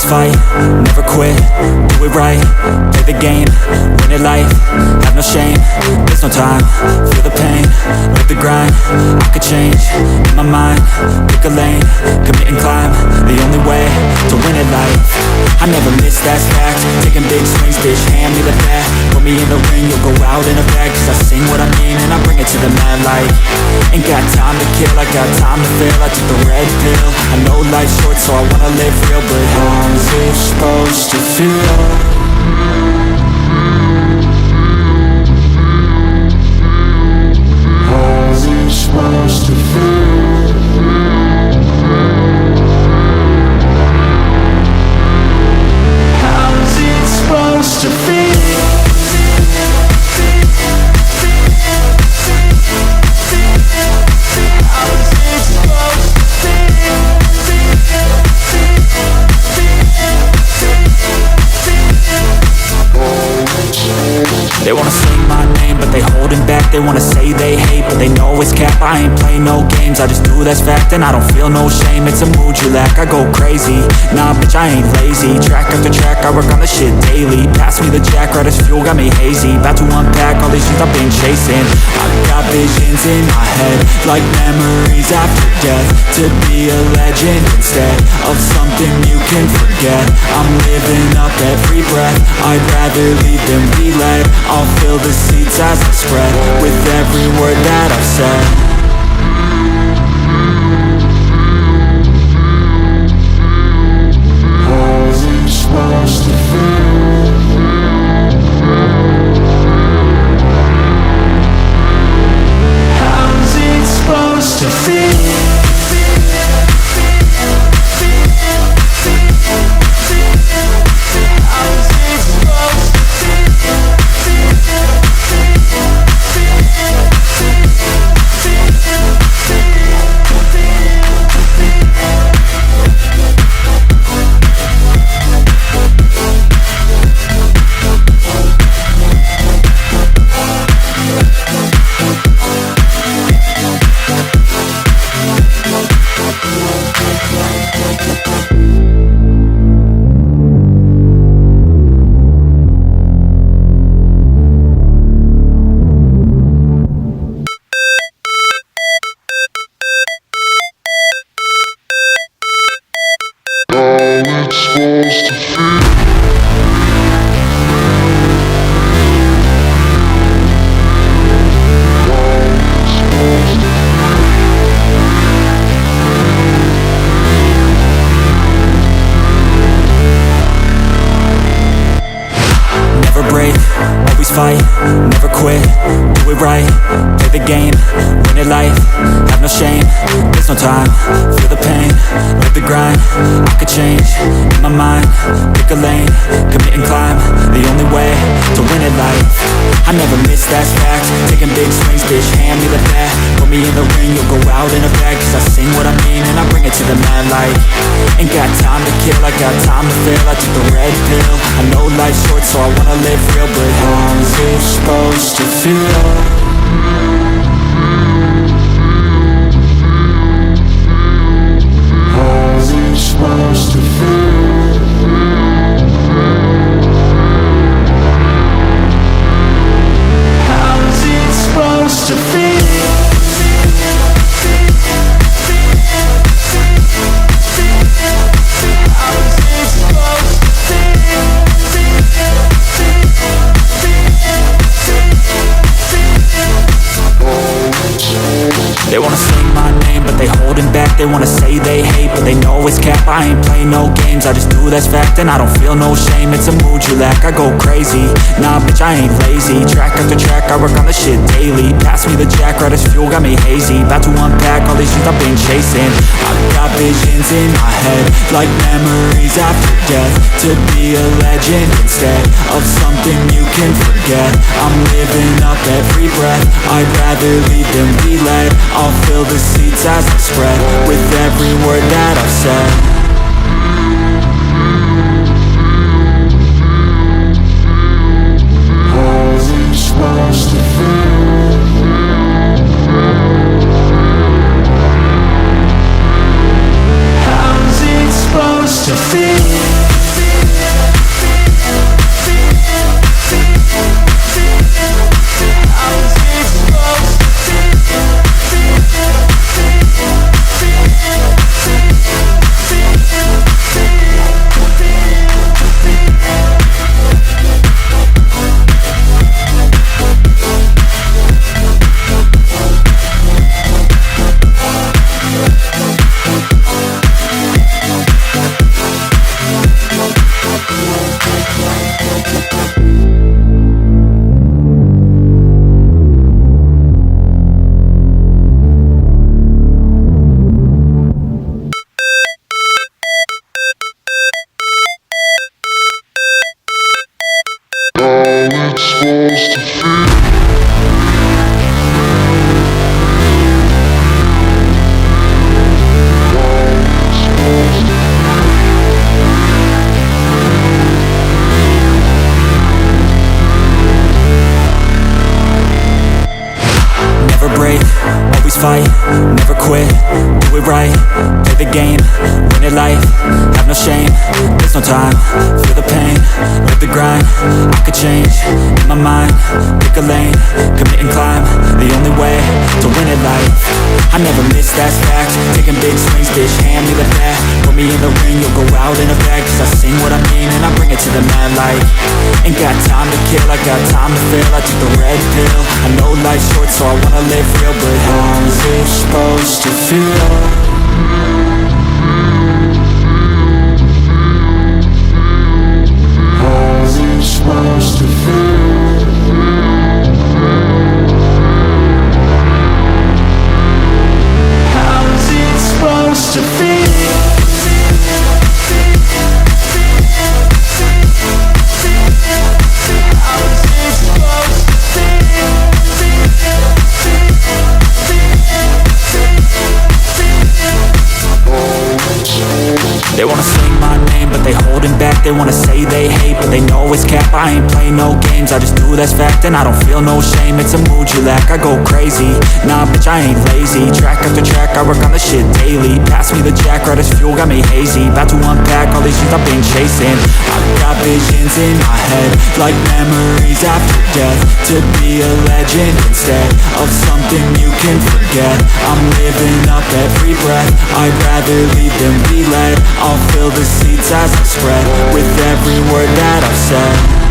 fight, never quit, do it right, play the game, win it life, have no shame, there's no time, feel the pain, live the grind, I could change, in my mind, pick a lane, commit and climb, the only way to win it life, I never miss, that's fact, taking big swings, bitch, hand me the bat, put me in the ring, you'll go out in a bag, cause I sing what I mean and I bring it to the mad light, ain't got time to kill, I got time to feel, I took the red pill, I know life's short so I wanna live real, but how's it supposed to feel? How's it supposed to feel? How's it supposed to feel? They wanna say my name, but they holding back. They wanna say they hate, but they know it's cap. I ain't play no games, I just do that's fact. And I don't feel no shame, it's a mood you lack. I go crazy, nah bitch I ain't lazy. Track after track, I work on the shit daily. Pass me the jack, right as fuel, got me hazy. About to unpack all these shit I've been chasing. I've got visions in my head, like memories after death. To be a legend instead of something you can forget. I'm living up every breath, I'd rather lead than be led. I'll fill the seats as I spread with every word that I've said. How's it supposed to feel? How's it supposed to feel? Fight, never quit, do it right, play the game, win it life, have no shame, there's no time, feel the pain, live the grind, I could change, in my mind, pick a lane, commit and climb, the only way to win it life, I never miss, that's fact, taking big swings, bitch, hand me the bat, put me in the ring, you'll go out in a bag, cause I sing what I mean and I bring it to the mad light, ain't got time to kill, I got time to feel, I took the red pill, I know life's short so I wanna live real, but how's it supposed to feel? How's it supposed to feel? How's it supposed to feel? They wanna say my name, but they holding back. They wanna say they hate, but they know it's cap. I ain't play no games, I just do that's fact. And I don't feel no shame, it's a mood you lack. I go crazy, nah bitch I ain't lazy. Track after track, I work on the shit daily. Pass me the jack, right as fuel, got me hazy. About to unpack all these shit I've been chasing. I've got visions in my head, like memories after death. To be a legend instead of something you can forget. I'm living up every breath, I'd rather lead than be led. I'll fill the seats as I spread with every word that I've said. How's it supposed to feel? How's it supposed to feel? how it's supposed to feel. Never break, always fight, never quit, do it right, play the game, win it life, have no shame, there's no time, feel the pain, live the grind, I could change, in my mind, pick a lane, commit and climb, the only way to win it life, I never miss, that's fact, taking big swings, bitch, hand me the bat, put me in the ring, you'll go out in a bag, cause I sing what I mean and I bring it to the mad light, ain't got time to kill, I got time to feel, I took the red pill, I know life's short so I wanna live real, but how's it supposed to feel? How's it supposed to feel? How's it supposed to feel? They wanna sing my name, but they holding back. They wanna say they hate, but they know it's cap. I ain't play no games, I just do that's fact. And I don't feel no shame, it's a mood you lack. I go crazy, nah bitch I ain't lazy. Track after track, I work on the shit daily. Pass me the jack, right as fuel, got me hazy. About to unpack all these things I've been chasing. I've got visions in my head, like memories after death. To be a legend instead of something you can forget. I'm living up every breath, I'd rather lead than be led. I'll fill the seats as I spread with every word that I've said.